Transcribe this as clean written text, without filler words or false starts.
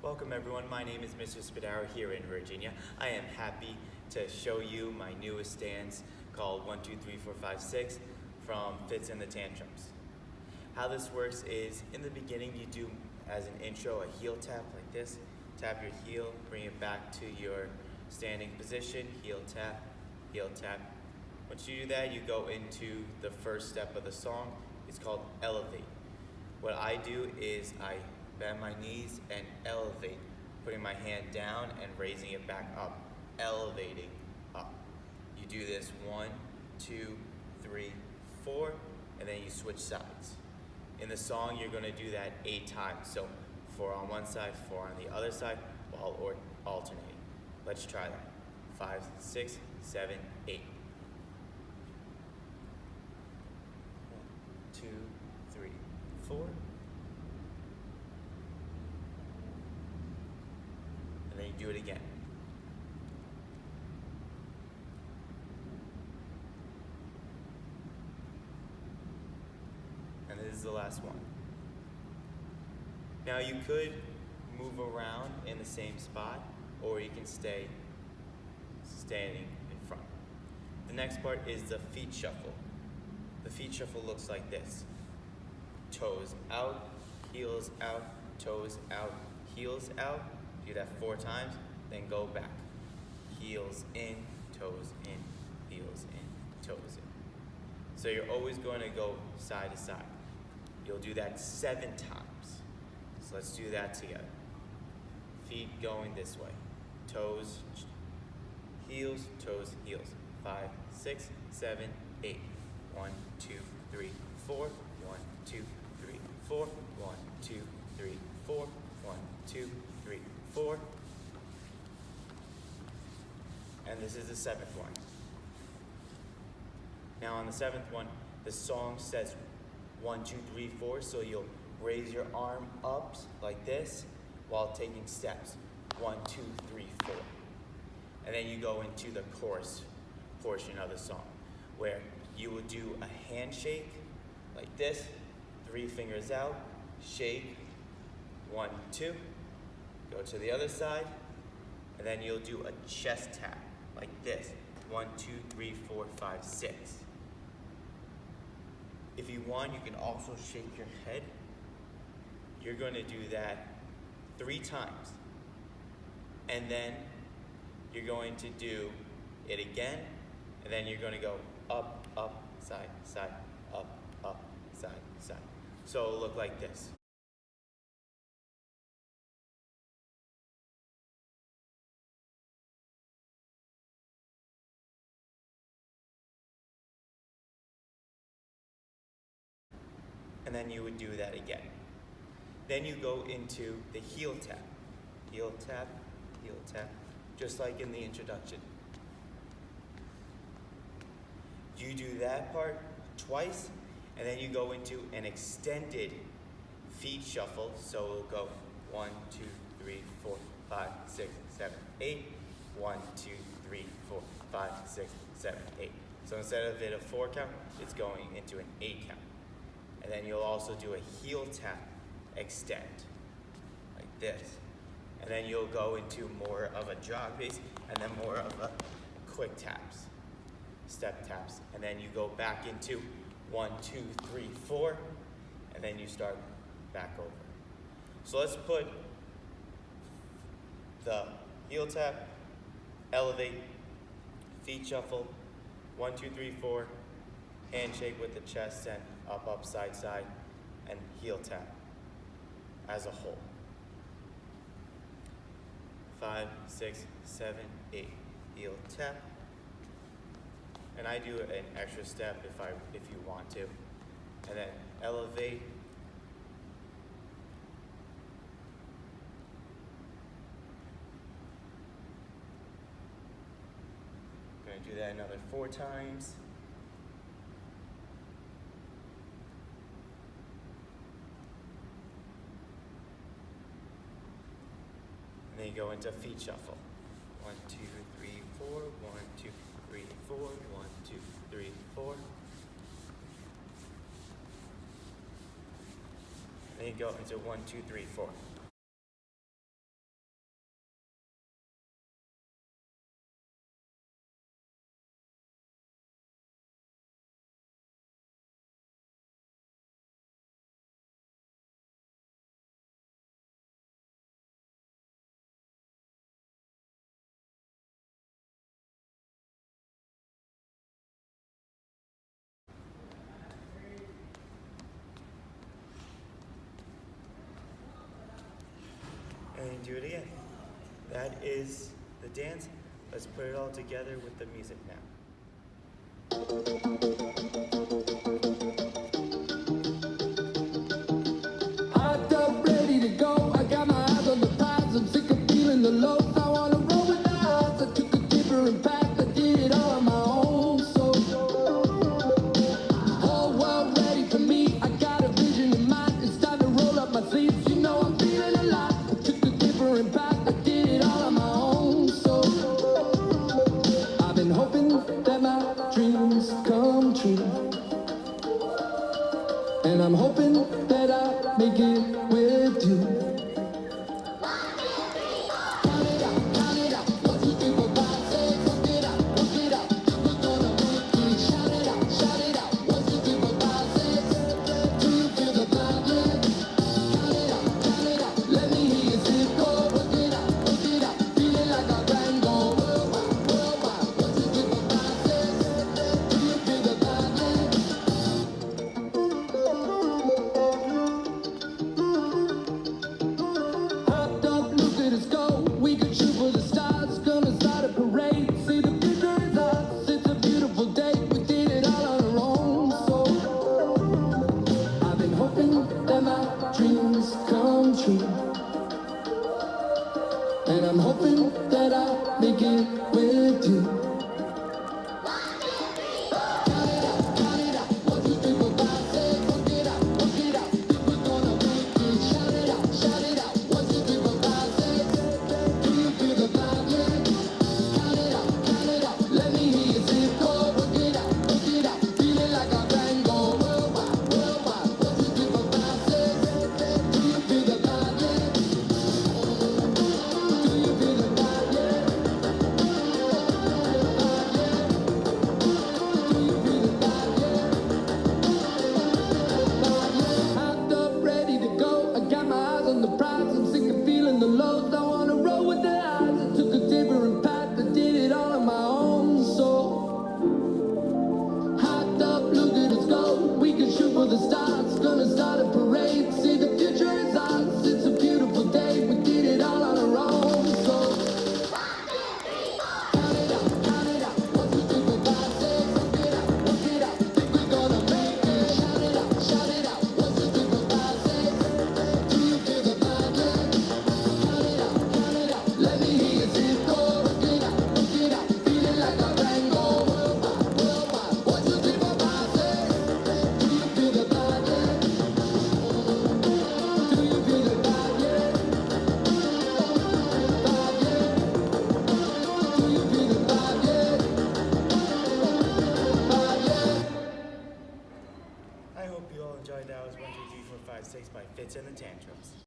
Welcome everyone, my name is Mr. Spadaro here in Virginia. I am happy to show you my newest dance called 1, 2, 3, 4, 5, 6 from Fitz the Tantrums. How this works is, in the beginning you do, as an intro, a heel tap like this. Tap your heel, bring it back to your standing position, heel tap, heel tap. Once you do that, you go into the first step of the song. It's called elevate. What I do is I bend my knees and elevate, putting my hand down and raising it back up, elevating up. You do this 1, 2, 3, 4, and then you switch sides. In the song, you're going to do that 8 times. So 4 on one side, 4 on the other side, while alternating. Let's try that. 5, 6, 7, 8. 1, 2, 3, 4. And then you do it again. And this is the last one. Now you could move around in the same spot, or you can stay standing in front. The next part is the feet shuffle. The feet shuffle looks like this. Toes out, heels out, toes out, heels out. Do that 4 times, then go back. Heels in, toes in, heels in, toes in. So you're always going to go side to side. You'll do that 7 times. So let's do that together. Feet going this way. Toes, heels, toes, heels. 5, 6, 7, 8. 1, 2, 3, 4. 1, 2, 3, 4. 1, 2, 3, 4. 1, 2, 3, 4. And this is the 7th one. Now on the 7th one, the song says 1, 2, 3, 4, so you'll raise your arm up like this while taking steps. 1, 2, 3, 4. And then you go into the chorus portion of the song, where you will do a handshake like this, 3 fingers out, shake, 1, 2, go to the other side, and then you'll do a chest tap like this, 1, 2, 3, 4, 5, 6. If you want, you can also shake your head. You're going to do that 3 times. And then you're going to do it again, and then you're going to go up, up, side, side, up, side, side. So it'll look like this. And then you would do that again. Then you go into the heel tap. Heel tap, just like in the introduction. You do that part twice, and then you go into an extended feet shuffle. So it'll go 1, 2, 3, 4, 5, 6, 7, 8. 1, 2, 3, 4, 5, 6, 7, 8. So instead of it a 4 count, it's going into an 8 count. And then you'll also do a heel tap extend, like this. And then you'll go into more of a jog pace, and then more of a quick taps, step taps. And then you go back into 1, 2, 3, 4, and then you start back over. So let's put the heel tap, elevate, feet shuffle, 1, 2, 3, 4, handshake with the chest and up, side, side, and heel tap as a whole. 5, 6, 7, 8, heel tap. And I do an extra step if you want to. And then elevate. I'm going to do that another 4 times. And then you go into feet shuffle. 1, 2, 3, 4. 1, 2, 3, 4. 1, 2, 3, 4. And then you go into 1, 2, 3, 4. and then do it again. That is the dance. Let's put it all together with the music now. Hot up, ready to go. I got my eyes on the prize. I'm sick of feeling the lows. I wanna roll with the odds. I took a deeper impact. I did it all on my own. So, whole world ready for me. I got a vision in mind. It's time to roll up my sleeves. You know I'm feeling alive. I took a deeper impact. I did it all on my own. So, I've been hoping that my dreams come true. And I'm hoping that I make it with you. Count it out, count it out. 1, 2, 3, 4, 5, 6. Work it out, work it out. We're gonna work it. Shout it out, shout it out. 1, 2, 3, 4, 5, 6. Do you feel the vibe? Count it out, count it out. Let me hear your zip code. Work it out, feeling like a grand go. Worldwide, worldwide. 1, 2, 3, 4, 5, 6. Do you feel the vibe? Hopped up, look at us go. We can shoot for the stars. Gonna start a parade. See the future is us. It's a beautiful day. We did it all on our own. So I've been hoping that my dreams come true. And I'm hoping that I make it with you.